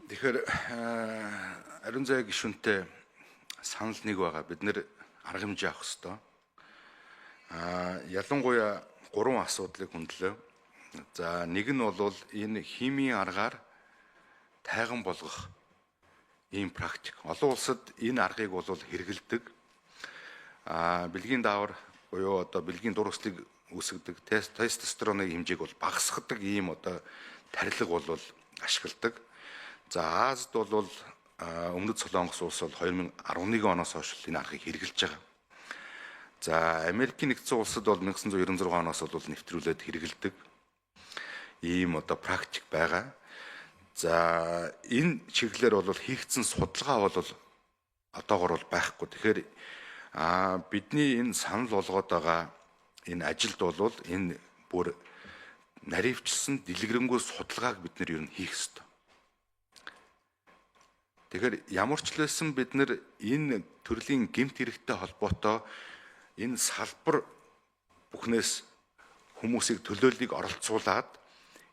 Тэгэхээр ариун зай гишүүнтэй санал нэг байгаа. Бид нэр арга хэмжээ авах ёстой. Ялангуяа 3 асуудлыг хөндлөө. За нэг нь бол энэ химийн аргаар тайган болгох ийм практик. Олон улсад энэ аргыг бол хэрэгэлдэг. Бэлгийн даавар буюу одоо бэлгийн дур хүслийг үүсгэдэг тестостероны хэмжээг бол багасгадаг ийм одоо тарилга бол ашигладаг. За Азад бол Өмнөд Солонгос улс бол 2011 оноос хойш энэ аргыг хэрэгжилж байгаа. За Америкийн нэгдсэн улсад бол 1996 оноос бол нэвтрүүлээд хэрэгэлдэг ийм одоо практик байгаа. За энэ чиглэлээр бол хийгдсэн судалгаа бол одоогор бол байхгүй. Тэгэхээр бидний энэ санал болгоод байгаа энэ ажилд бол энэ бүр наривчлсан дэлгэрэнгүй судалгааг бид нэр ер нь хийх ёстой. Тэгэхээр ямар ч л байсан бид нэр энэ төрлийн гэмт хэрэгтэй холбоотой энэ салбар бүхнээс хүмүүсийг төлөөллийг оролцуулаад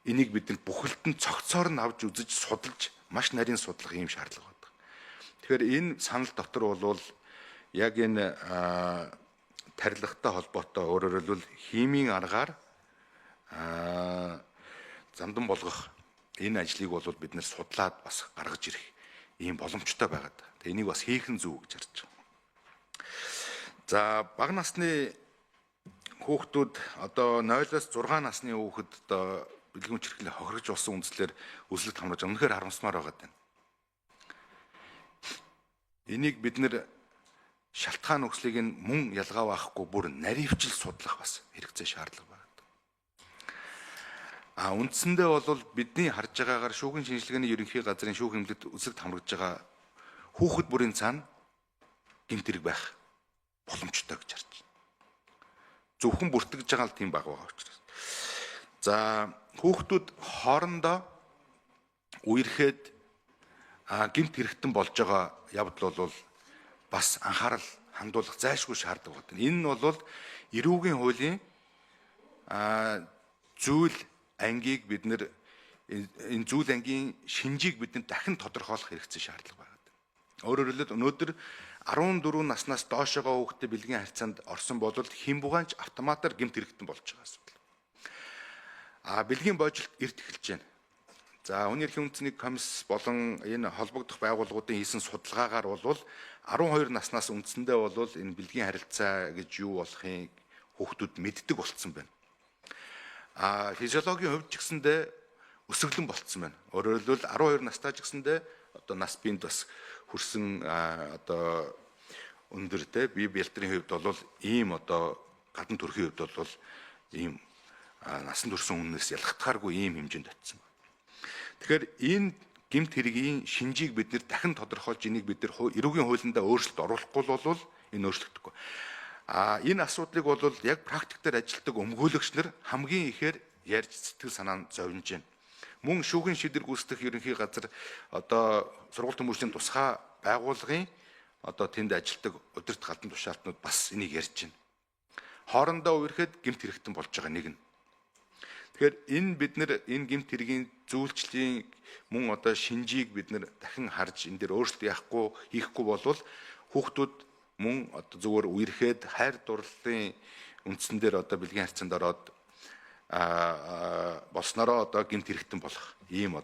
энийг бид бүхэлдэн цогцоор нь авч үзэж судалж маш нарийн судлах юм шаардлага байдаг. Тэгэхээр энэ санал дотор бол яг энэ тарилгатай холбоотой өөрөөр хэлбэл химийн аргаар замдан болгох энэ ажлыг бол бид нэр судлаад бас гаргаж ирэх ийм боломжтой байгаад. Тэгээ энийг бас хийх нь зөв гэж харж байна. За бага насны хүүхдүүд одоо 0-аас 6 насны хүүхэд одоо бэлгийн чирхлээ хохирож болсон үндслээр өсөлт хамраж үнэхээр харамсмаар байгаа юм. Энийг бид нэр шалтгаан өгслийг нь мөн ялгаа байхгүй бүр наривчл судлах бас хэрэгцээ шаардлага байна. Үндсэндээ бол бидний харж байгаагаар шүүхийн шинжилгээний ерөнхий газрын шүүх хэмжлэгт өсөлт хамрагдж байгаа хүүхэд бүрийн цаана гэмт хэрэг байх боломжтой гэж харж байна. Зөвхөн бүртгэж байгаа л тийм баг байгаа учраас. За хүүхдүүд хоорондоо үерхэд гэмт хэрэгтэн болж байгаа явдал бол бас анхаарал хандуулах зайлшгүй шаардлага байна. Энэ нь бол эрүүгийн хуулийн зүйл ангийг бид нэр энэ зүйл ангийн шинжийг бид дахин тодорхойлох хэрэгцээ шаардлага байна. Өөрөөр хэлбэл өнөөдөр 14 наснаас доош байгаа хүүхдэд бэлгийн харьцаанд орсон бол хэн бугаанч автоматар гэмт хэрэгтэн болж байгаа асуудал. Бэлгийн божилт эрт эхэлж байна. За Хүний эрхийн үндэсний комисс болон энэ холбогдох байгууллагуудын хийсэн судалгаагаар бол 12 наснаас үндсэндээ бол энэ бэлгийн харилцаа гэж юу болохыг хүүхдүүд мэддэг болцсон байна. Физиологийн хувьд ч гэсэндээ өсөглөн болцсон байна. Өөрөөр хэлбэл 12 настай ч гэсэндээ одоо нас биед бас хүрсэн одоо өндөртэй бие бэлтрийн хувьд бол ийм одоо гадна төрхийн хувьд бол ийм насан турсан өмнөөс ялгахтааргүй ийм хэмжээнд очсон. Тэгэхээр энэ гэмт хэргийн шинжийг бид нэр дахин тодорхойлж энийг бид нэр эрүүгийн хуулиндаа өөрчлөлт оруулахгүй бол энэ өөрчлөгдөхгүй. Энэ асуудлыг бол яг практик дээр ажилладаг өмгөөлөгч нар хамгийн ихээр ярьж сэтгэл санаа нь зовниж байна. Мөн шүүхийн шийдвэр гүйцэтгэх ерөнхий газар одоо сургууль төмөрчлийн тусгай байгууллагын одоо тэнд ажилладаг удирд галдан тушаалтнууд бас энийг ярьж байна. Хоорондоо үерхэд гэмт хэрэгтэн болж байгаа нэг нь. Тэгэхээр энэ бид нэр энэ гэмт хэргийн зүйлчлэлийн мөн одоо шинжийг бид нэр дахин харж энэ дээр өөрчлөлт хийхгүй болвол хүүхдүүд мөн одоо зүгээр үерхэд хайр дурлалын үндсэн дээр одоо бэлгийн харьцаанд ороод болсноороо одоо гэмт хэрэгтэн болох ийм